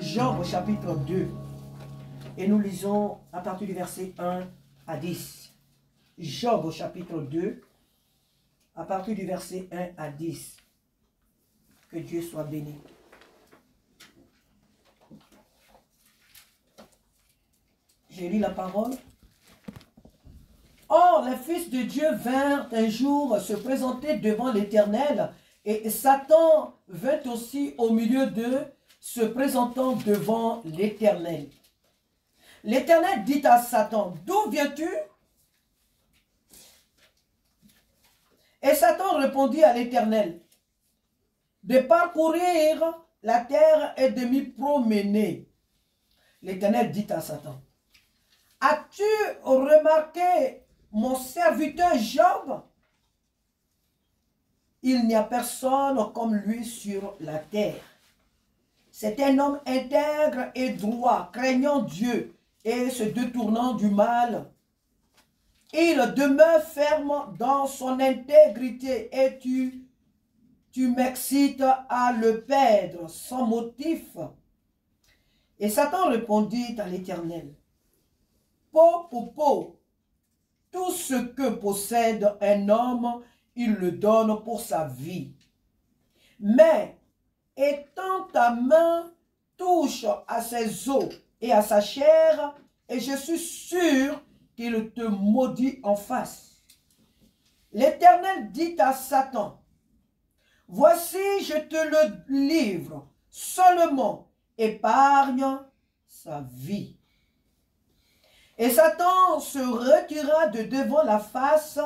Job chapitre 2. Et nous lisons à partir du verset 1 à 10. Job chapitre 2, à partir du verset 1 à 10. Que Dieu soit béni. Je lis la parole. Or, les fils de Dieu vinrent un jour se présenter devant l'Éternel, et Satan vint aussi au milieu d'eux, se présentant devant l'Éternel. L'Éternel dit à Satan, « D'où viens-tu » Et Satan répondit à l'Éternel, « De parcourir la terre et de m'y promener. » L'Éternel dit à Satan, « As-tu remarqué mon serviteur Job? Il n'y a personne comme lui sur la terre. C'est un homme intègre et droit, craignant Dieu et se détournant du mal. Il demeure ferme dans son intégrité et tu m'excites à le perdre sans motif. » Et Satan répondit à l'Éternel, « Peau pour peau, tout ce que possède un homme, il le donne pour sa vie. Mais étends ta main, touche à ses os et à sa chair, et je suis sûr qu'il te maudit en face. » L'Éternel dit à Satan, « Voici, je te le livre, seulement épargne sa vie. » Et Satan se retira de devant la face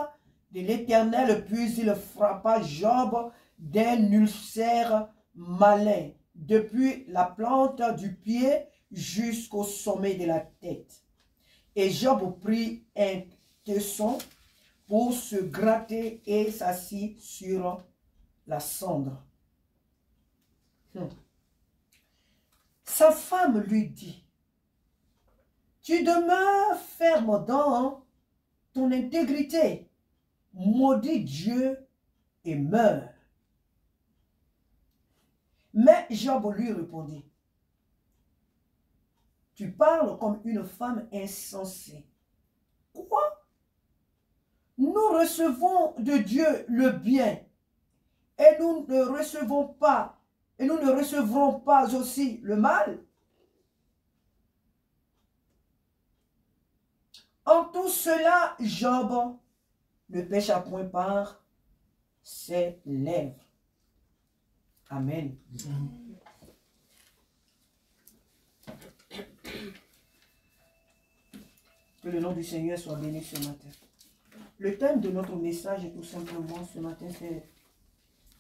de l'Éternel, puis il frappa Job d'un ulcère malin, depuis la plante du pied jusqu'au sommet de la tête. Et Job prit un tesson pour se gratter et s'assit sur la cendre. Sa femme lui dit, « Tu demeures ferme dans ton intégrité, maudis Dieu et meurs. » Mais Job lui répondit, « Tu parles comme une femme insensée. Quoi? Nous recevons de Dieu le bien et nous ne recevrons pas aussi le mal. En tout cela, Job ne pécha point par ses lèvres. » Amen. Que le nom du Seigneur soit béni ce matin. Le thème de notre message est tout simplement ce matin, c'est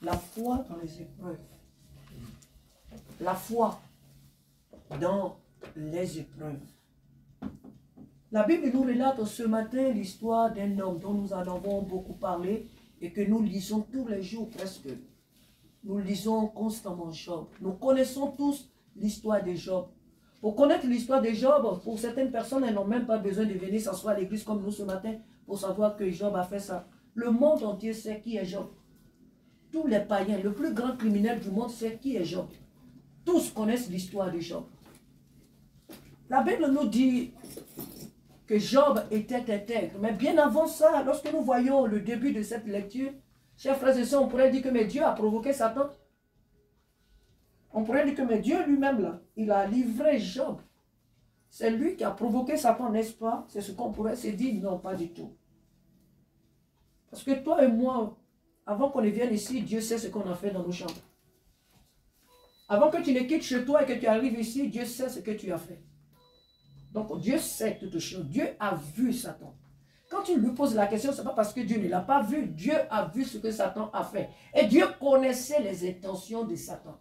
la foi dans les épreuves. La foi dans les épreuves. La Bible nous relate ce matin l'histoire d'un homme dont nous en avons beaucoup parlé et que nous lisons tous les jours presque. Nous lisons constamment Job. Nous connaissons tous l'histoire de Job. Pour connaître l'histoire de Job, pour certaines personnes, elles n'ont même pas besoin de venir s'asseoir à l'église comme nous ce matin pour savoir que Job a fait ça. Le monde entier sait qui est Job. Tous les païens, le plus grand criminel du monde sait qui est Job. Tous connaissent l'histoire de Job. La Bible nous dit que Job était intègre. Mais bien avant ça, lorsque nous voyons le début de cette lecture, chers frères et sœurs, on pourrait dire que mais Dieu a provoqué Satan. On pourrait dire que mais Dieu lui-même, là, il a livré Job. C'est lui qui a provoqué Satan, n'est-ce pas? C'est ce qu'on pourrait se dire. Non, pas du tout. Parce que toi et moi, avant qu'on ne vienne ici, Dieu sait ce qu'on a fait dans nos chambres. Avant que tu ne quittes chez toi et que tu arrives ici, Dieu sait ce que tu as fait. Donc Dieu sait toutes choses. Dieu a vu Satan. Quand tu lui poses la question, ce n'est pas parce que Dieu ne l'a pas vu. Dieu a vu ce que Satan a fait. Et Dieu connaissait les intentions de Satan.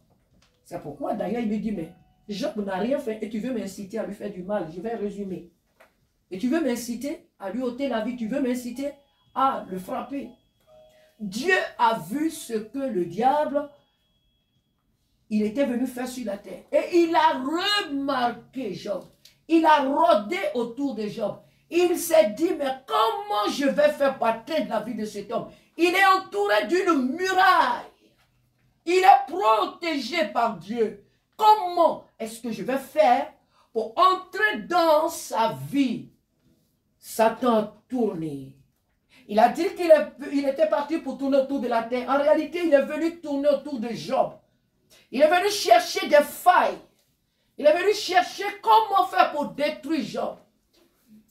C'est pourquoi d'ailleurs il lui dit, mais Job n'a rien fait et tu veux m'inciter à lui faire du mal. Je vais résumer. Et tu veux m'inciter à lui ôter la vie. Tu veux m'inciter à le frapper. Dieu a vu ce que le diable, il était venu faire sur la terre. Et il a remarqué Job. Il a rôdé autour de Job. Il s'est dit, mais comment je vais faire partir de la vie de cet homme? Il est entouré d'une muraille. Il est protégé par Dieu. comment est-ce que je vais faire pour entrer dans sa vie? Satan a tourné. Il a dit qu'il était parti pour tourner autour de la terre. En réalité, il est venu tourner autour de Job. Il est venu chercher des failles. Il est venu chercher comment faire pour détruire Job.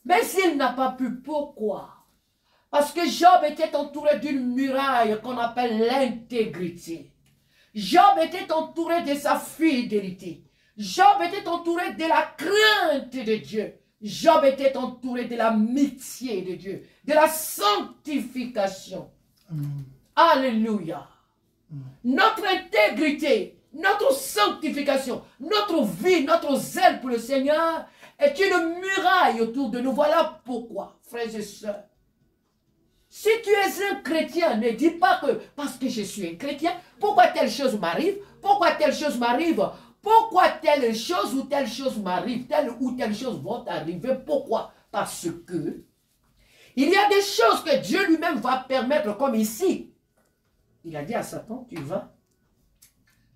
Mais il n'a pas pu. Pourquoi? Parce que Job était entouré d'une muraille qu'on appelle l'intégrité. Job était entouré de sa fidélité. Job était entouré de la crainte de Dieu. Job était entouré de l'amitié de Dieu, de la sanctification. Alléluia. Notre intégrité, notre sanctification, notre vie, notre zèle pour le Seigneur est une muraille autour de nous. Voilà pourquoi, frères et sœurs, si tu es un chrétien, ne dis pas que parce que je suis un chrétien, pourquoi telle chose m'arrive, pourquoi telle chose m'arrive, pourquoi telle chose ou telle chose m'arrive, telle ou telle chose va t'arriver. Pourquoi? Parce que il y a des choses que Dieu lui-même va permettre, comme ici. Il a dit à Satan, tu vas,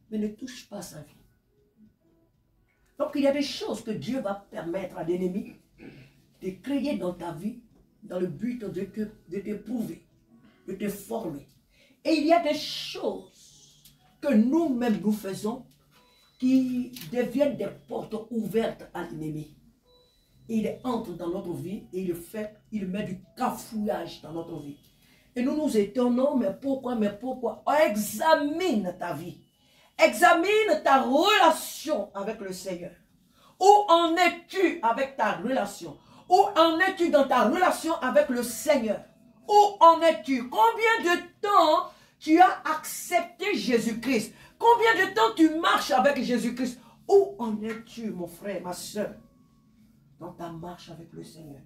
mais ne touche pas sa vie. Donc il y a des choses que Dieu va permettre à l'ennemi de créer dans ta vie, dans le but de t'éprouver, de te former. Et il y a des choses que nous-mêmes nous faisons qui deviennent des portes ouvertes à l'ennemi. Il entre dans notre vie et il met du cafouillage dans notre vie. Et nous nous étonnons, mais pourquoi? Examine ta vie. Examine ta relation avec le Seigneur. Où en es-tu avec ta relation? Où en es-tu dans ta relation avec le Seigneur? Où en es-tu? Combien de temps tu as accepté Jésus-Christ? Combien de temps tu marches avec Jésus-Christ? Où en es-tu, mon frère, ma soeur, dans ta marche avec le Seigneur?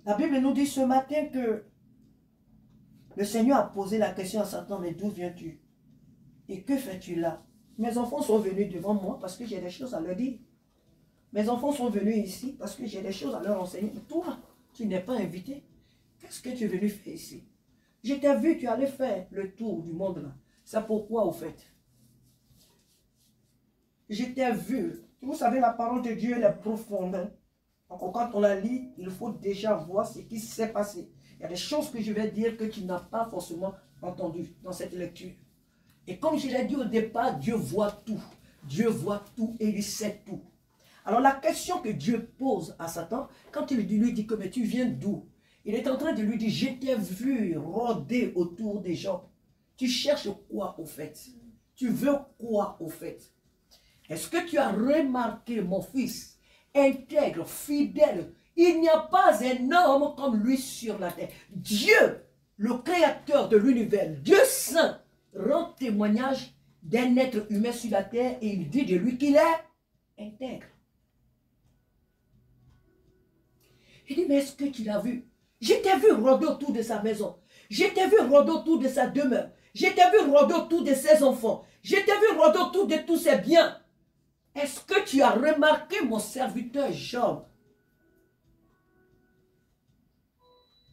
La Bible nous dit ce matin que le Seigneur a posé la question à Satan, mais d'où viens-tu? Et que fais-tu là? Mes enfants sont venus devant moi parce que j'ai des choses à leur dire. Mes enfants sont venus ici parce que j'ai des choses à leur enseigner. Toi, tu n'es pas invité. Qu'est-ce que tu es venu faire ici? Je t'ai vu, tu allais faire le tour du monde là. C'est pourquoi, au fait? Je t'ai vu. Vous savez, la parole de Dieu, elle est profonde. Donc, quand on la lit, il faut déjà voir ce qui s'est passé. Il y a des choses que je vais dire que tu n'as pas forcément entendues dans cette lecture. Et comme je l'ai dit au départ, Dieu voit tout. Dieu voit tout et il sait tout. Alors la question que Dieu pose à Satan, quand il lui dit que mais tu viens d'où? Il est en train de lui dire, je t'ai vu rôder autour des gens. Tu cherches quoi au fait? Tu veux quoi au fait? Est-ce que tu as remarqué, mon fils, intègre, fidèle? Il n'y a pas un homme comme lui sur la terre. Dieu, le créateur de l'univers, Dieu saint, rend témoignage d'un être humain sur la terre et il dit de lui qu'il est intègre. Il dit, mais est-ce que tu l'as vu? Je t'ai vu rôder autour de sa maison. Je t'ai vu rôder autour de sa demeure. Je t'ai vu rôder autour de ses enfants. Je t'ai vu rôder autour de tous ses biens. Est-ce que tu as remarqué mon serviteur Job?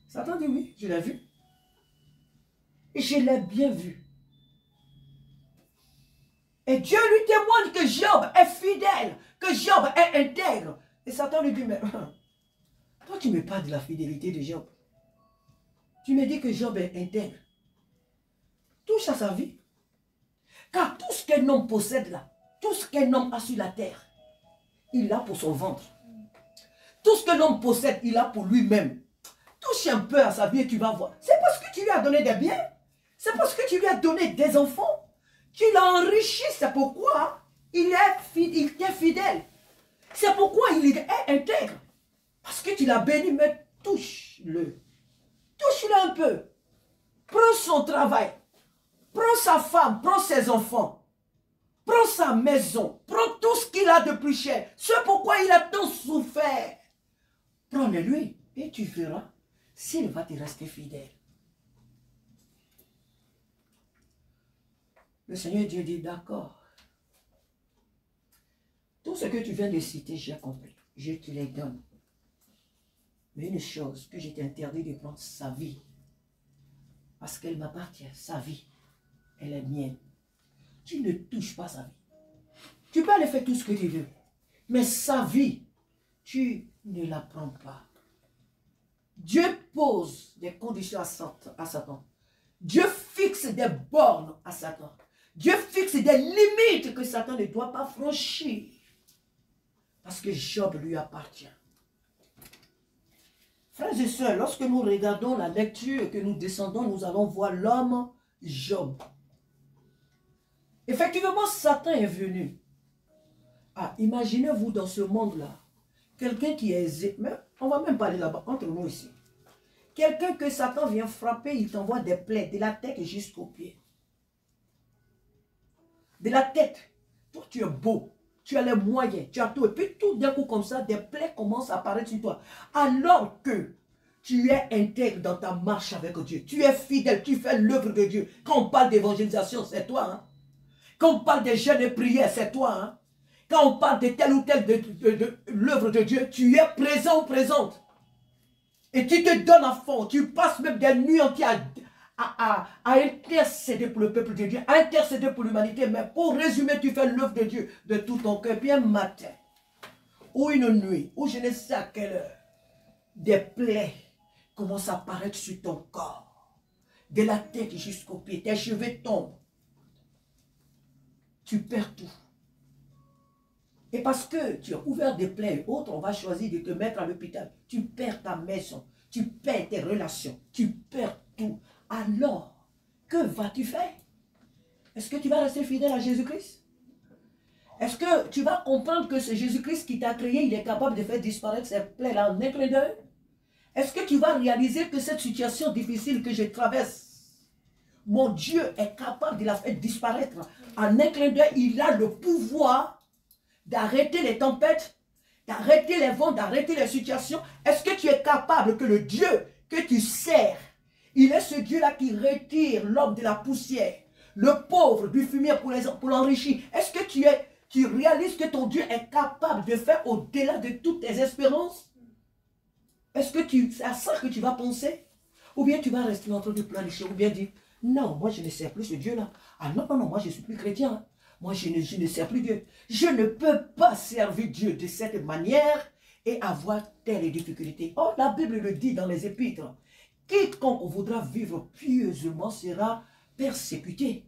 Satan dit oui, je l'ai vu. Et je l'ai bien vu. Et Dieu lui témoigne que Job est fidèle, que Job est intègre. Et Satan lui dit, mais toi tu me parles de la fidélité de Job. Tu me dis que Job est intègre. Touche à sa vie. Car tout ce qu'un homme possède là, tout ce qu'un homme a sur la terre, il l'a pour son ventre. Tout ce que l'homme possède, il l'a pour lui-même. Touche un peu à sa vie et tu vas voir. C'est parce que tu lui as donné des biens. C'est parce que tu lui as donné des enfants. Tu l'as enrichi, c'est pourquoi il t'est fidèle. C'est pourquoi il est intègre. Parce que tu l'as béni, mais touche-le. Touche-le un peu. Prends son travail. Prends sa femme, prends ses enfants. Prends sa maison. Prends tout ce qu'il a de plus cher. C'est pourquoi il a tant souffert. Prends-le-lui et tu verras s'il va te rester fidèle. Le Seigneur Dieu dit, d'accord. Tout ce que tu viens de citer, j'ai compris. Je te les donne. Mais une chose que je t'interdis de prendre, sa vie. Parce qu'elle m'appartient, sa vie. Elle est mienne. Tu ne touches pas sa vie. Tu peux aller faire tout ce que tu veux. Mais sa vie, tu ne la prends pas. Dieu pose des conditions à Satan. Dieu fixe des bornes à Satan. Dieu fixe des limites que Satan ne doit pas franchir. Parce que Job lui appartient. Frères et sœurs, lorsque nous regardons la lecture et que nous descendons, nous allons voir l'homme Job. Effectivement, Satan est venu. Ah, imaginez-vous dans ce monde-là, quelqu'un qui est aisé, mais on ne va même pas aller là-bas, entre nous ici. Quelqu'un que Satan vient frapper, il t'envoie des plaies, de la tête jusqu'aux pieds. De la tête. Toi, tu es beau, tu as les moyens, tu as tout. Et puis tout d'un coup comme ça, des plaies commencent à apparaître sur toi. Alors que tu es intègre dans ta marche avec Dieu. Tu es fidèle, tu fais l'œuvre de Dieu. Quand on parle d'évangélisation, c'est toi. Hein? Quand on parle de jeûne et prière, c'est toi. Hein? Quand on parle de telle ou telle de l'œuvre de Dieu, tu es présent ou présente. Et tu te donnes à fond. Tu passes même des nuits entières à intercéder pour le peuple de Dieu, à intercéder pour l'humanité. Mais pour résumer, tu fais l'œuvre de Dieu de tout ton cœur. Bien matin, ou une nuit, ou je ne sais à quelle heure, des plaies commencent à apparaître sur ton corps. De la tête jusqu'aux pieds, tes cheveux tombent. Tu perds tout. Et parce que tu as ouvert des plaies et autres, on va choisir de te mettre à l'hôpital. Tu perds ta maison, tu perds tes relations, tu perds tout. Alors, que vas-tu faire? Est-ce que tu vas rester fidèle à Jésus-Christ? Est-ce que tu vas comprendre que c'est Jésus-Christ qui t'a créé, il est capable de faire disparaître ces plaies-là en un clin d'œil? Est-ce que tu vas réaliser que cette situation difficile que je traverse, mon Dieu est capable de la faire disparaître en un clin d'œil? Il a le pouvoir d'arrêter les tempêtes, d'arrêter les vents, d'arrêter les situations. Est-ce que tu es capable que le Dieu que tu sers, il est ce Dieu-là qui retire l'homme de la poussière, le pauvre du fumier pour l'enrichir? Est-ce que tu réalises que ton Dieu est capable de faire au-delà de toutes tes espérances? Est-ce que c'est à ça que tu vas penser? Ou bien tu vas rester en train de planifier, ou bien dire, non, moi je ne sers plus ce Dieu-là. Ah non, non, non, moi je ne suis plus chrétien. Moi, je ne sers plus Dieu. Je ne peux pas servir Dieu de cette manière et avoir telle difficulté. Oh, la Bible le dit dans les Épîtres. Quiconque voudra vivre pieusement sera persécuté.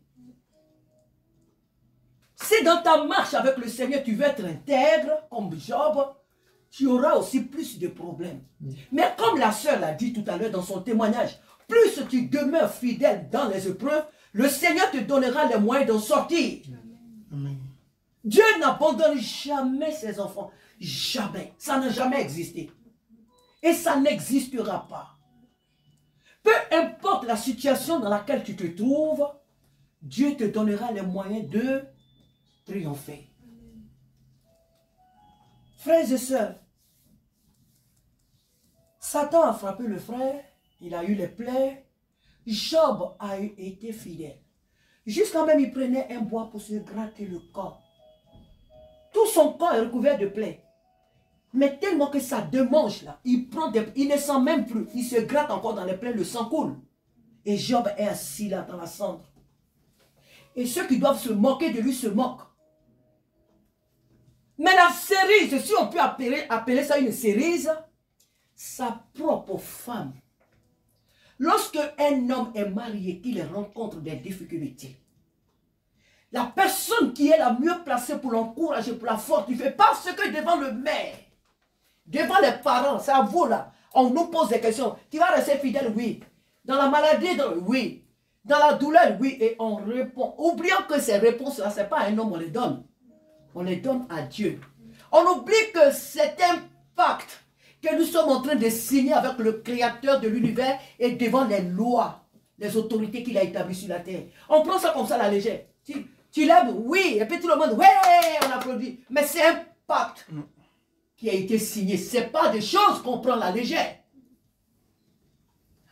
Si dans ta marche avec le Seigneur, tu veux être intègre, comme Job, tu auras aussi plus de problèmes. Mais comme la sœur l'a dit tout à l'heure dans son témoignage, plus tu demeures fidèle dans les épreuves, le Seigneur te donnera les moyens d'en sortir. Amen. Dieu n'abandonne jamais ses enfants. Jamais. Ça n'a jamais existé. Et ça n'existera pas. Peu importe la situation dans laquelle tu te trouves, Dieu te donnera les moyens de triompher. Frères et sœurs, Satan a frappé le frère, il a eu les plaies. Job a été fidèle. Jusqu'à même, il prenait un bois pour se gratter le corps. Tout son corps est recouvert de plaies. Mais tellement que ça démange là, il ne sent même plus. Il se gratte encore dans les plaies, le sang coule. Et Job est assis là dans la cendre. Et ceux qui doivent se moquer de lui se moquent. Mais la cerise, si on peut appeler ça une cerise, sa propre femme. Lorsque un homme est marié, qu'il rencontre des difficultés, la personne qui est la mieux placée pour l'encourager, pour la fortifier, parce que devant le maire, devant les parents, c'est à vous là, on nous pose des questions. Tu vas rester fidèle? Oui. Dans la maladie? Oui. Dans la douleur? Oui. Et on répond. Oublions que ces réponses-là, ce n'est pas à un homme, on les donne. On les donne à Dieu. On oublie que c'est un pacte que nous sommes en train de signer avec le Créateur de l'univers et devant les lois, les autorités qu'il a établies sur la terre. On prend ça comme ça à la légère. Tu l'aimes? Oui. Et puis tout le monde, ouais, on applaudit. Mais c'est un pacte qui a été signé. Ce n'est pas des choses qu'on prend à la légère.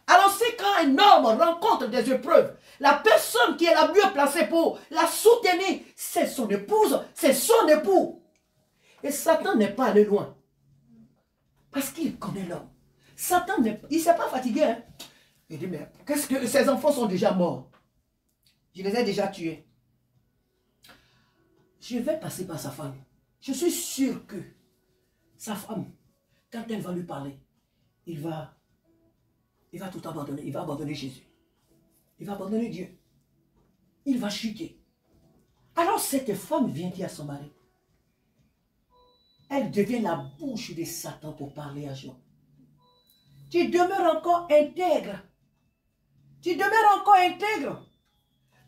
Alors c'est quand un homme rencontre des épreuves, la personne qui est la mieux placée pour la soutenir, c'est son épouse, c'est son époux. Et Satan n'est pas allé loin. Parce qu'il connaît l'homme. Satan, il ne s'est pas fatigué. Hein? Il dit, mais qu'est-ce que ses enfants sont déjà morts? Je les ai déjà tués. je vais passer par sa femme. Je suis sûr que sa femme, quand elle va lui parler, il va tout abandonner. Il va abandonner Jésus. Il va abandonner Dieu. Il va chuter. Alors cette femme vient dire à son mari, elle devient la bouche de Satan pour parler à Job. Tu demeures encore intègre. Tu demeures encore intègre.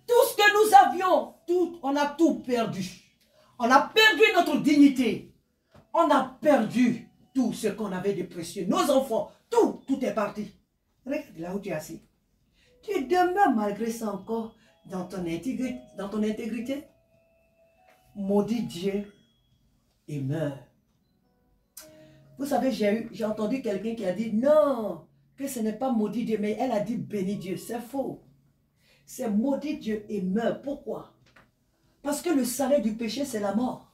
Tout ce que nous avions, on a tout perdu. On a perdu notre dignité. On a perdu tout ce qu'on avait de précieux. Nos enfants, tout est parti. Regarde là où tu es assis. Tu demeures malgré ça encore dans ton intégrité. Maudit Dieu et meurs. Vous savez, j'ai entendu quelqu'un qui a dit non, que ce n'est pas maudit Dieu, mais elle a dit béni Dieu. C'est faux. C'est maudit Dieu et meurt. Pourquoi? Parce que le salaire du péché, c'est la mort.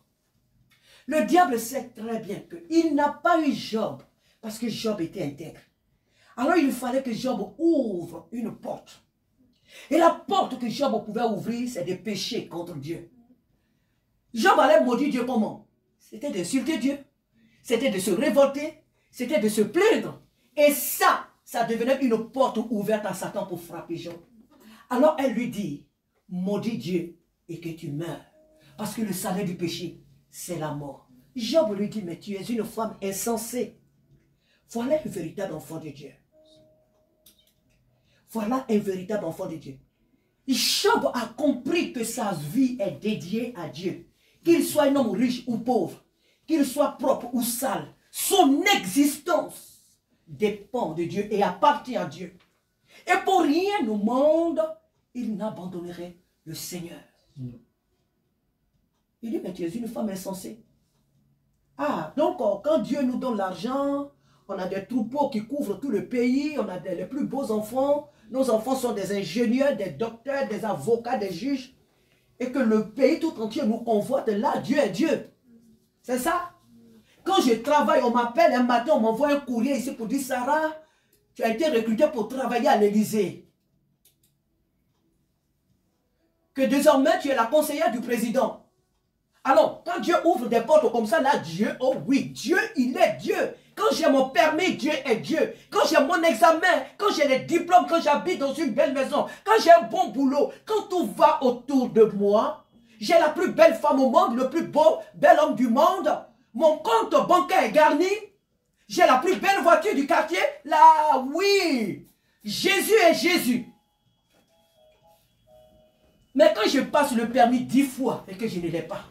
Le diable sait très bien qu'il n'a pas eu Job, parce que Job était intègre. Alors il fallait que Job ouvre une porte. Et la porte que Job pouvait ouvrir, c'est de pécher contre Dieu. Job allait maudire Dieu comment? C'était d'insulter Dieu. C'était de se révolter. C'était de se plaindre. Et ça devenait une porte ouverte à Satan pour frapper Job. Alors elle lui dit, maudit Dieu et que tu meurs. Parce que le salaire du péché, c'est la mort. Job lui dit, mais tu es une femme insensée. Voilà un véritable enfant de Dieu. Voilà un véritable enfant de Dieu. Job a compris que sa vie est dédiée à Dieu. Qu'il soit un homme riche ou pauvre, qu'il soit propre ou sale, son existence dépend de Dieu et appartient à Dieu. Et pour rien au monde, il n'abandonnerait le Seigneur. Il dit, mais tu es une femme insensée. Ah, donc quand Dieu nous donne l'argent, on a des troupeaux qui couvrent tout le pays, on a les plus beaux enfants, nos enfants sont des ingénieurs, des docteurs, des avocats, des juges, et que le pays tout entier nous convoite, là, Dieu est Dieu. C'est ça? Quand je travaille, on m'appelle un matin, on m'envoie un courrier ici pour dire, Sarah, tu as été recrutée pour travailler à l'Élysée. Que désormais, tu es la conseillère du président. Alors, quand Dieu ouvre des portes comme ça, là, Dieu, oh oui, Dieu, il est Dieu. Quand j'ai mon permis, Dieu est Dieu. Quand j'ai mon examen, quand j'ai les diplômes, quand j'habite dans une belle maison, quand j'ai un bon boulot, quand tout va autour de moi, j'ai la plus belle femme au monde, le plus beau, bel homme du monde, mon compte bancaire est garni, j'ai la plus belle voiture du quartier, là, oui, Jésus est Jésus. Mais quand je passe le permis 10 fois et que je ne l'ai pas,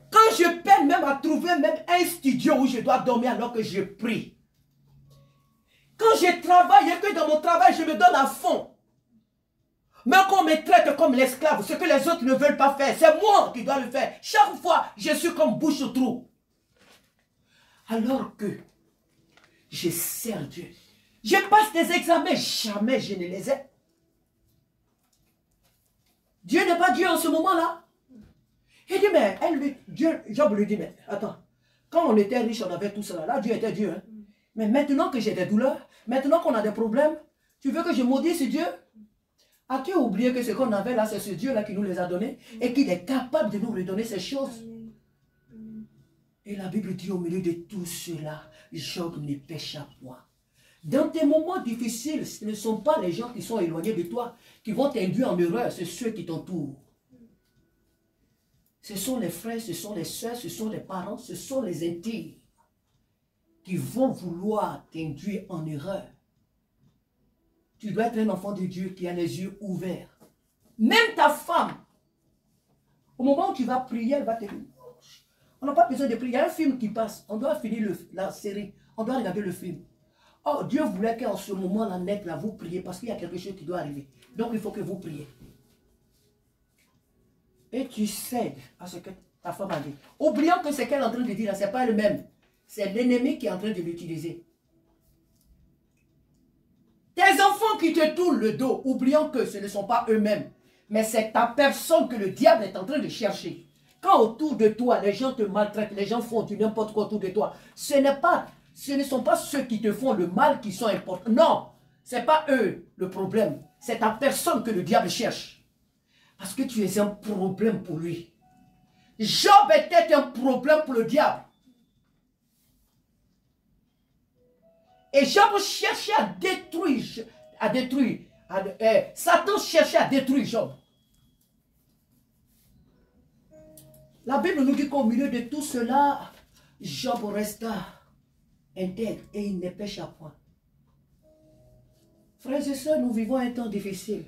quand je peine même à trouver même un studio où je dois dormir alors que je prie, quand je travaille et que dans mon travail je me donne à fond, mais qu'on me traite comme l'esclave, ce que les autres ne veulent pas faire, c'est moi qui dois le faire. Chaque fois, je suis comme bouche au trou. Alors que je sers Dieu. Je passe des examens, jamais je ne les ai. Dieu n'est pas Dieu en ce moment-là. Il dit, mais Job lui dit, mais attends, quand on était riche, on avait tout cela. Là, Dieu était Dieu. Hein? Mais maintenant que j'ai des douleurs, maintenant qu'on a des problèmes, tu veux que je maudisse Dieu? As-tu oublié que ce qu'on avait là, c'est ce Dieu-là qui nous les a donnés et qu'il est capable de nous redonner ces choses? Et la Bible dit au milieu de tout cela, Job ne pécha point. Dans tes moments difficiles, ce ne sont pas les gens qui sont éloignés de toi qui vont t'induire en erreur, c'est ceux qui t'entourent. Ce sont les frères, ce sont les soeurs, ce sont les parents, ce sont les intimes qui vont vouloir t'induire en erreur. Tu dois être un enfant de Dieu qui a les yeux ouverts. Même ta femme, au moment où tu vas prier, elle va te dire, on n'a pas besoin de prier. Il y a un film qui passe, on doit finir la série, on doit regarder le film. Oh, Dieu voulait qu'en ce moment-là, net, là, vous priez parce qu'il y a quelque chose qui doit arriver. Donc, il faut que vous priez. Et tu cèdes à ce que ta femme a dit. Oublions que ce qu'elle est en train de dire, ce n'est pas elle-même. C'est l'ennemi qui est en train de l'utiliser. Tes enfants qui te tournent le dos, oublions que ce ne sont pas eux-mêmes. Mais c'est ta personne que le diable est en train de chercher. Quand autour de toi, les gens te maltraitent, les gens font du n'importe quoi autour de toi, ce ne sont pas ceux qui te font le mal qui sont importants. Non, ce n'est pas eux le problème. C'est ta personne que le diable cherche. Parce que tu es un problème pour lui. Job était un problème pour le diable. Et Job cherchait à détruire, Satan cherchait à détruire Job. La Bible nous dit qu'au milieu de tout cela, Job resta intègre et il ne pécha point. Frères et sœurs, nous vivons un temps difficile.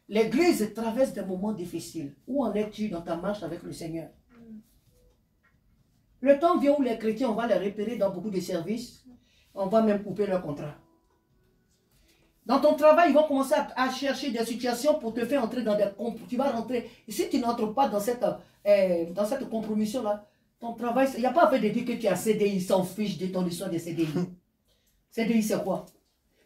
L'Église traverse des moments difficiles. Où en es-tu dans ta marche avec le Seigneur? Le temps vient où les chrétiens, on va les repérer dans beaucoup de services. On va même couper leur contrat. Dans ton travail, ils vont commencer à chercher des situations pour te faire entrer dans des compromis. Tu vas rentrer. Et si tu n'entres pas dans cette compromission-là, ton travail, il n'y a pas à faire de dire que tu as CDI, ils s'en fichent de ton histoire de CDI. CDI, c'est quoi?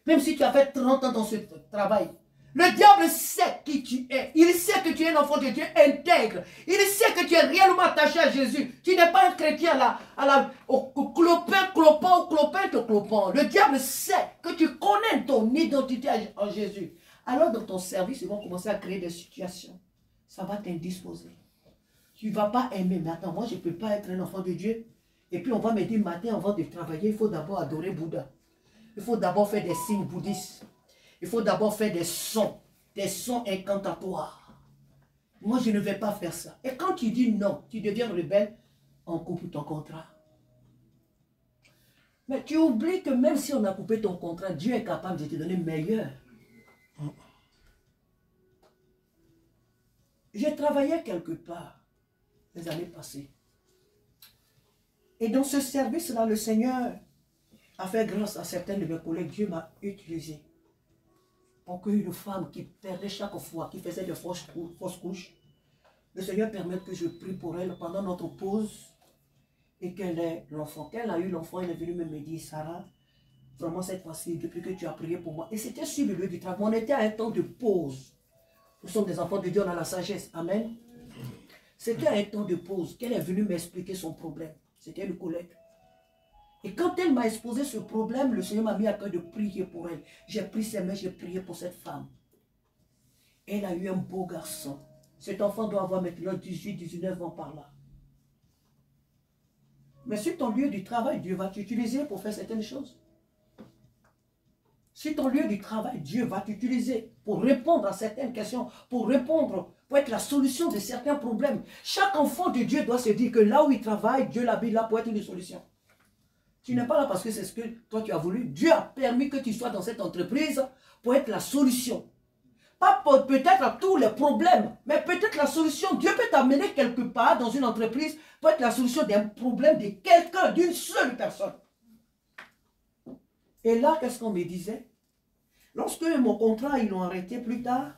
Même si tu as fait 30 ans dans ce travail, le diable sait qui tu es. Il sait que tu es un enfant de Dieu intègre. Il sait que tu es réellement attaché à Jésus. Tu n'es pas un chrétien au clopin, clopant, au clopin de clopant. Le diable sait que tu connais ton identité en Jésus. Alors dans ton service, ils vont commencer à créer des situations. Ça va t'indisposer. Tu ne vas pas aimer. Mais attends, moi je ne peux pas être un enfant de Dieu. Et puis on va me dire, matin avant de travailler, il faut d'abord adorer Bouddha. Il faut d'abord faire des signes bouddhistes. Il faut d'abord faire des sons incantatoires. Moi, je ne vais pas faire ça. Et quand tu dis non, tu deviens rebelle, on coupe ton contrat. Mais tu oublies que même si on a coupé ton contrat, Dieu est capable de te donner meilleur. J'ai travaillé quelque part les années passées. Et dans ce service-là, le Seigneur a fait grâce à certains de mes collègues. Dieu m'a utilisé pour qu'une femme qui perdait chaque fois, qui faisait de fausses couches, le Seigneur permette que je prie pour elle pendant notre pause et qu'elle ait l'enfant. Quand elle a eu l'enfant, elle est venue me dire, Sarah, vraiment cette fois-ci, depuis que tu as prié pour moi. Et c'était sur le lieu du travail. On était à un temps de pause. Nous sommes des enfants de Dieu, on a la sagesse. Amen. C'était un temps de pause qu'elle est venue m'expliquer son problème. C'était une collègue. Et quand elle m'a exposé ce problème, le Seigneur m'a mis à cœur de prier pour elle. J'ai pris ses mains, j'ai prié pour cette femme. Elle a eu un beau garçon. Cet enfant doit avoir maintenant 18, 19 ans par là. Mais sur ton lieu du travail, Dieu va t'utiliser pour faire certaines choses. Sur ton lieu du travail, Dieu va t'utiliser pour répondre à certaines questions, pour être la solution de certains problèmes. Chaque enfant de Dieu doit se dire que là où il travaille, Dieu l'habille là pour être une solution. Tu n'es pas là parce que c'est ce que toi tu as voulu. Dieu a permis que tu sois dans cette entreprise pour être la solution. Pas peut-être à tous les problèmes, mais peut-être la solution. Dieu peut t'amener quelque part dans une entreprise pour être la solution d'un problème de quelqu'un, d'une seule personne. Et là, qu'est-ce qu'on me disait? Lorsque mon contrat, ils l'ont arrêté plus tard,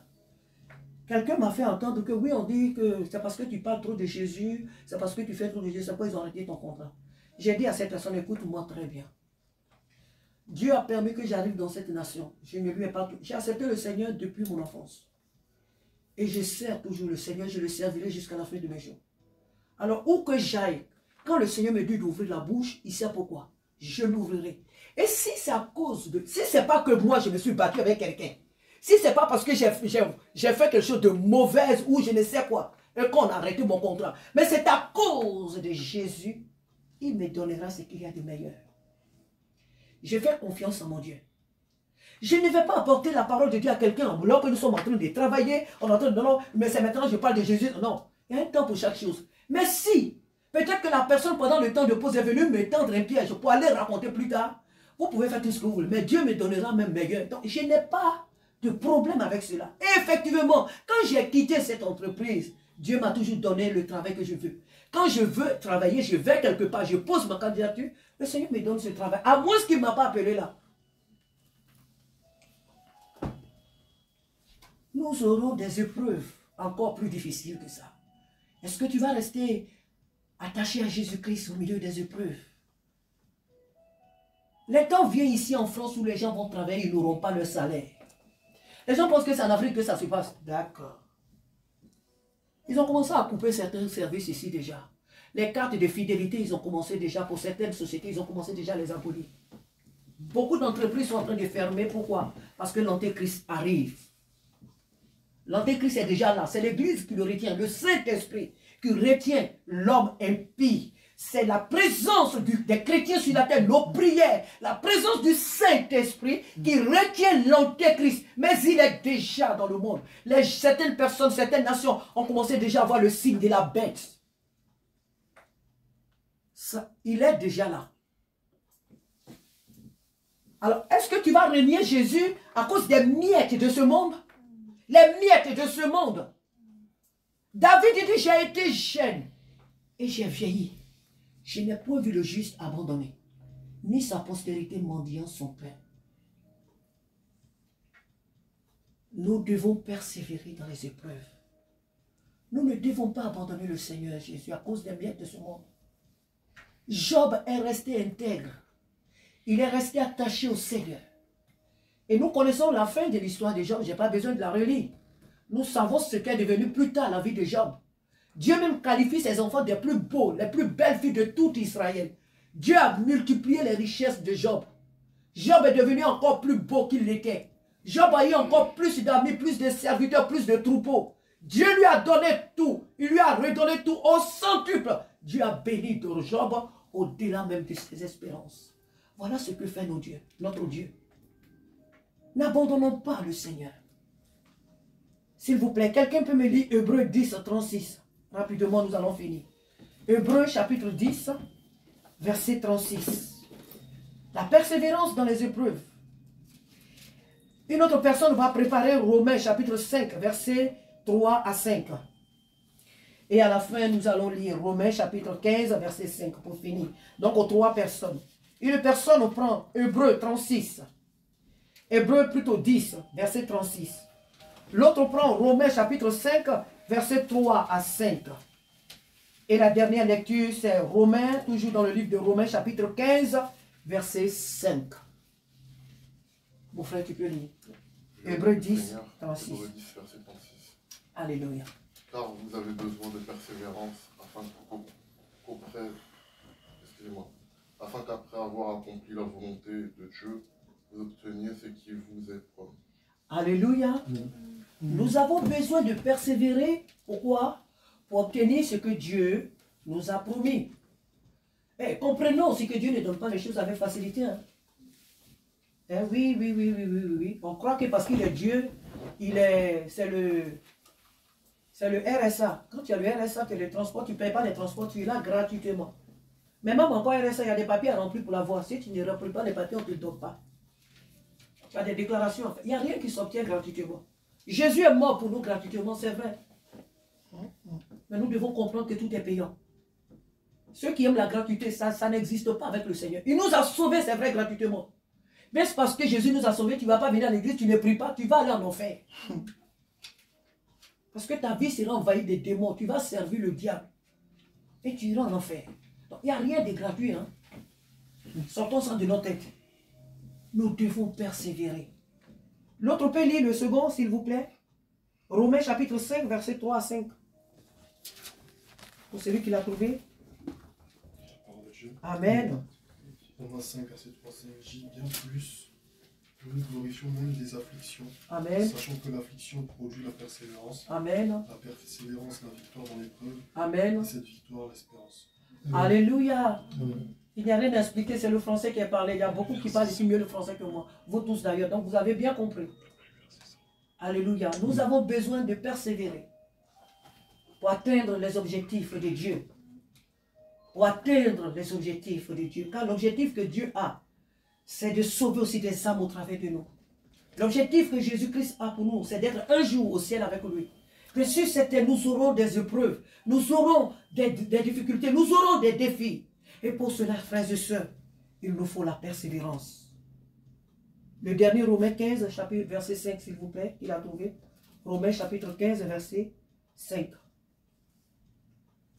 quelqu'un m'a fait entendre que oui, on dit que c'est parce que tu parles trop de Jésus, c'est parce que tu fais trop de Jésus, c'est pourquoi ils ont arrêté ton contrat. J'ai dit à cette personne, écoute-moi très bien. Dieu a permis que j'arrive dans cette nation. Je ne lui ai pas tout. J'ai accepté le Seigneur depuis mon enfance. Et je sers toujours le Seigneur, je le servirai jusqu'à la fin de mes jours. Alors, où que j'aille, quand le Seigneur me dit d'ouvrir la bouche, il sait pourquoi. Je l'ouvrirai. Et si c'est à cause de... Si c'est pas que moi, je me suis battu avec quelqu'un, si c'est pas parce que j'ai fait quelque chose de mauvais ou je ne sais quoi, et qu'on a arrêté mon contrat, mais c'est à cause de Jésus, il me donnera ce qu'il y a de meilleur. Je fais confiance en mon Dieu. Je ne vais pas apporter la parole de Dieu à quelqu'un alors que nous sommes en train de travailler, on est en train de non, mais c'est maintenant que je parle de Jésus. Non, il y a un temps pour chaque chose. Mais si, peut-être que la personne pendant le temps de pause est venue me tendre un piège pour aller raconter plus tard, vous pouvez faire tout ce que vous voulez, mais Dieu me donnera même meilleur. Donc je n'ai pas de problème avec cela. Et effectivement, quand j'ai quitté cette entreprise, Dieu m'a toujours donné le travail que je veux. Quand je veux travailler, je vais quelque part, je pose ma candidature, le Seigneur me donne ce travail. À moins qu'il ne m'a pas appelé là. Nous aurons des épreuves encore plus difficiles que ça. Est-ce que tu vas rester attaché à Jésus-Christ au milieu des épreuves? Les temps viennent ici en France où les gens vont travailler, ils n'auront pas leur salaire. Les gens pensent que c'est en Afrique que ça se passe. D'accord. Ils ont commencé à couper certains services ici déjà. Les cartes de fidélité, ils ont commencé déjà, pour certaines sociétés, ils ont commencé déjà à les abolir. Beaucoup d'entreprises sont en train de fermer. Pourquoi? Parce que l'antéchrist arrive. L'antéchrist est déjà là. C'est l'Église qui le retient, le Saint-Esprit qui retient l'homme impie. C'est la présence des chrétiens sur la terre, nos prières, la présence du Saint-Esprit qui retient l'antéchrist. Mais il est déjà dans le monde. Certaines personnes, certaines nations ont commencé déjà à voir le signe de la bête. Ça, il est déjà là. Alors, est-ce que tu vas renier Jésus à cause des miettes de ce monde? Les miettes de ce monde. David dit, j'ai été jeune et j'ai vieilli. Je n'ai point vu le juste abandonné, ni sa postérité mendiant son pain. Nous devons persévérer dans les épreuves. Nous ne devons pas abandonner le Seigneur Jésus à cause des miettes de ce monde. Job est resté intègre. Il est resté attaché au Seigneur. Et nous connaissons la fin de l'histoire de Job. Je n'ai pas besoin de la relire. Nous savons ce qu'est devenu plus tard la vie de Job. Dieu même qualifie ses enfants des plus beaux, les plus belles filles de tout Israël. Dieu a multiplié les richesses de Job. Job est devenu encore plus beau qu'il l'était. Job a eu encore plus d'amis, plus de serviteurs, plus de troupeaux. Dieu lui a donné tout. Il lui a redonné tout au centuple. Dieu a béni de Job au-delà même de ses espérances. Voilà ce que fait notre Dieu. N'abandonnons pas le Seigneur. S'il vous plaît, quelqu'un peut me lire Hébreux 10, 36. Rapidement, nous allons finir. Hébreux chapitre 10, verset 36. La persévérance dans les épreuves. Une autre personne va préparer Romains chapitre 5, verset 3 à 5. Et à la fin, nous allons lire Romains chapitre 15, verset 5 pour finir. Donc, aux 3 personnes. Une personne prend Hébreux 36. Hébreux plutôt 10, verset 36. L'autre prend Romains chapitre 5, verset 3 à 5. Et la dernière lecture, c'est Romains, toujours dans le livre de Romains, chapitre 15, verset 5. Mon frère, tu peux lire. Hébreux 10, 36. Hébreux 10, verset 36. Alléluia. Car vous avez besoin de persévérance afin qu'après avoir accompli la volonté de Dieu, vous obteniez ce qui vous est promis. Alléluia. Nous avons besoin de persévérer. Pourquoi? Pour obtenir ce que Dieu nous a promis. Et comprenons aussi que Dieu ne donne pas les choses avec facilité. Hein. Oui. On croit que parce qu'il est Dieu, c'est le RSA. Quand tu as le RSA, tu le transport, tu ne payes pas les transports, tu es là gratuitement. Mais même encore RSA, il y a des papiers à remplir pour l'avoir. Si tu ne remplis pas les papiers, on ne te donne pas. Tu as des déclarations. Il n'y a rien qui s'obtient gratuitement. Jésus est mort pour nous gratuitement, c'est vrai. Mais nous devons comprendre que tout est payant. Ceux qui aiment la gratuité, ça n'existe pas avec le Seigneur. Il nous a sauvés, c'est vrai, gratuitement. Mais c'est parce que Jésus nous a sauvés, tu ne vas pas venir à l'église, tu ne pries pas, tu vas aller en enfer. Parce que ta vie sera envahie des démons, tu vas servir le diable. Et tu iras en enfer. Donc il n'y a rien de gratuit. Hein? Sortons ça de nos têtes. Nous devons persévérer. L'autre peut lire le second, s'il vous plaît. Romains chapitre 5, verset 3 à 5. Pour celui qui l'a trouvé. Amen. Romains 5, verset 3, 5, dit bien plus. Nous nous glorifions même des afflictions. Amen. Sachant que l'affliction produit la persévérance. Amen. La persévérance, la victoire dans l'épreuve. Amen. Et cette victoire, l'espérance. Alléluia. Il n'y a rien à expliquer, c'est le français qui est parlé. Il y a beaucoup qui parlent ici mieux le français que moi. Vous tous d'ailleurs, donc vous avez bien compris. Alléluia. Nous avons besoin de persévérer pour atteindre les objectifs de Dieu. Pour atteindre les objectifs de Dieu. Car l'objectif que Dieu a, c'est de sauver aussi des âmes au travers de nous. L'objectif que Jésus-Christ a pour nous, c'est d'être un jour au ciel avec lui. Que sur cette terre, nous aurons des épreuves, nous aurons des difficultés, nous aurons des défis. Et pour cela, frères et sœurs, il nous faut la persévérance. Le dernier, Romains 15, chapitre, verset 5, s'il vous plaît, il a trouvé. Romains chapitre 15, verset 5.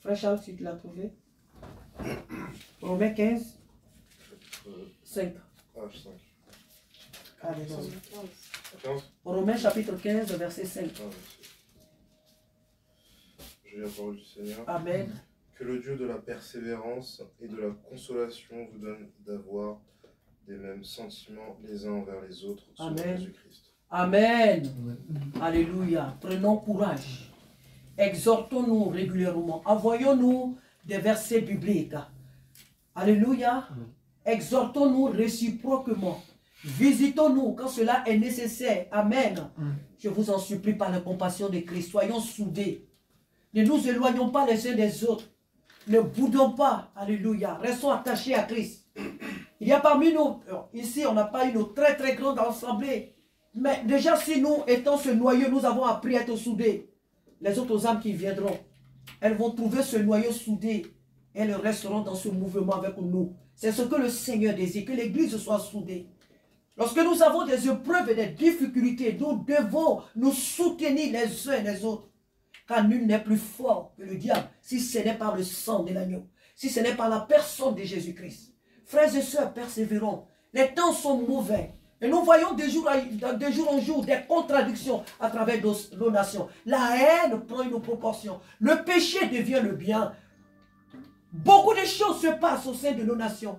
Frère Charles, si tu l'as trouvé. Romains 15, 5. Page 5. Alléluia. 15. Romains chapitre 15, verset 5. Je lis la parole du Seigneur. Amen. Que le Dieu de la persévérance et de la consolation vous donne d'avoir des mêmes sentiments les uns envers les autres selon Amen. Jésus-Christ. Amen. Amen. Alléluia. Prenons courage. Exhortons-nous régulièrement. Envoyons-nous des versets bibliques. Alléluia. Exhortons-nous réciproquement. Visitons-nous quand cela est nécessaire. Amen. Je vous en supplie par la compassion de Christ. Soyons soudés. Ne nous éloignons pas les uns des autres. Ne boudons pas. Alléluia. Restons attachés à Christ. Il y a parmi nous, ici on n'a pas une très très grande assemblée. Mais déjà si nous étant ce noyau, nous avons appris à être soudés. Les autres âmes qui viendront, elles vont trouver ce noyau soudé. Elles resteront dans ce mouvement avec nous. C'est ce que le Seigneur désire, que l'Église soit soudée. Lorsque nous avons des épreuves et des difficultés, nous devons nous soutenir les uns les autres. Car nul n'est plus fort que le diable, si ce n'est par le sang de l'agneau, si ce n'est par la personne de Jésus-Christ. Frères et sœurs, persévérons. Les temps sont mauvais. Et nous voyons de jour en jour des contradictions à travers nos nations. La haine prend une proportion. Le péché devient le bien. Beaucoup de choses se passent au sein de nos nations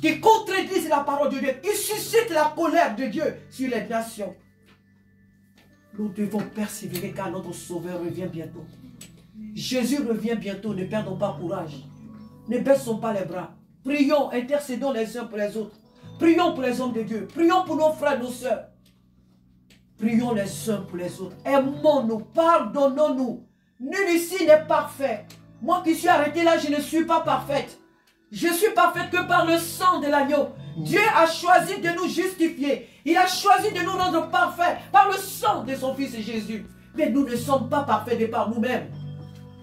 qui contredisent la parole de Dieu. Ils suscitent la colère de Dieu sur les nations. Nous devons persévérer car notre Sauveur revient bientôt. Jésus revient bientôt. Ne perdons pas courage. Ne baissons pas les bras. Prions, intercédons les uns pour les autres. Prions pour les hommes de Dieu. Prions pour nos frères, nos sœurs. Prions les uns pour les autres. Aimons-nous, pardonnons-nous. Nul ici n'est parfait. Moi qui suis arrêté là, je ne suis pas parfaite. Je suis parfaite que par le sang de l'agneau. Dieu a choisi de nous justifier. Il a choisi de nous rendre parfaits par le sang de son Fils Jésus. Mais nous ne sommes pas parfaits de par nous-mêmes.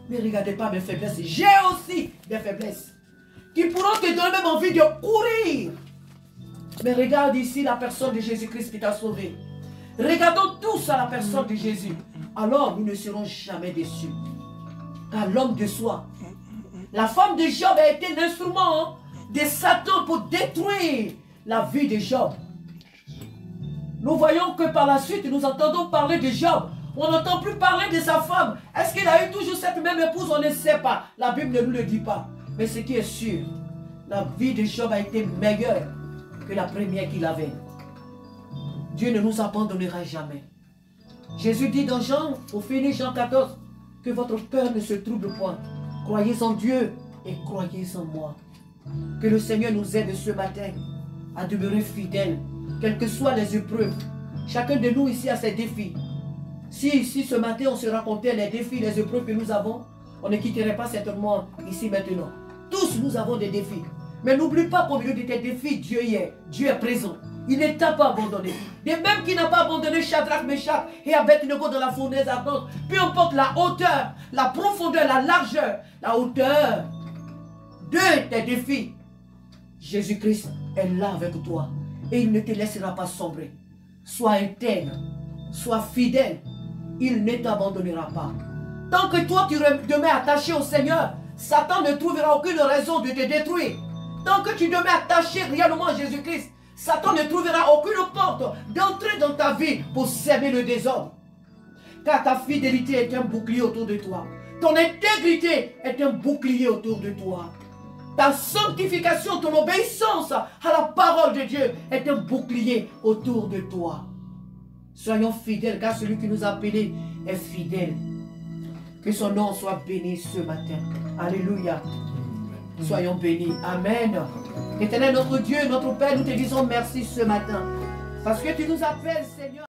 Mais regardez pas mes faiblesses. J'ai aussi des faiblesses qui pourront te donner même envie de courir. Mais regarde ici la personne de Jésus-Christ qui t'a sauvé. Regardons tous à la personne de Jésus. Alors nous ne serons jamais déçus. Car l'homme de soi, la femme de Job a été l'instrument de Satan pour détruire la vie de Job. Nous voyons que par la suite, nous entendons parler de Job. On n'entend plus parler de sa femme. Est-ce qu'il a eu toujours cette même épouse? On ne sait pas. La Bible ne nous le dit pas. Mais ce qui est sûr, la vie de Job a été meilleure que la première qu'il avait. Dieu ne nous abandonnera jamais. Jésus dit dans Jean, au fini Jean 14, que votre cœur ne se trouble point. Croyez en Dieu et croyez en moi. Que le Seigneur nous aide ce matin à demeurer fidèles, quelles que soient les épreuves. Chacun de nous ici a ses défis. Si ici ce matin on se racontait les défis, les épreuves que nous avons, on ne quitterait pas certainement ici maintenant. Tous nous avons des défis. Mais n'oublie pas qu'au milieu de tes défis, Dieu y est. Dieu est présent. Il ne t'a pas abandonné. De même qu'il n'a pas abandonné Shadrach, Meshach et Abednego dans la fournaise ardente. Peu importe la hauteur, la profondeur, la largeur, la hauteur de tes défis, Jésus-Christ est là avec toi. Et il ne te laissera pas sombrer. Sois intègre, sois fidèle. Il ne t'abandonnera pas. Tant que toi tu demeures attaché au Seigneur, Satan ne trouvera aucune raison de te détruire. Tant que tu demeures attaché réellement à Jésus-Christ, Satan ne trouvera aucune porte d'entrer dans ta vie pour sèmer le désordre. Car ta fidélité est un bouclier autour de toi. Ton intégrité est un bouclier autour de toi. Ta sanctification, ton obéissance à la parole de Dieu est un bouclier autour de toi. Soyons fidèles, car celui qui nous a appelés est fidèle. Que son nom soit béni ce matin. Alléluia. Soyons bénis. Amen. Éternel notre Dieu, notre Père, nous te disons merci ce matin. Parce que tu nous appelles, Seigneur.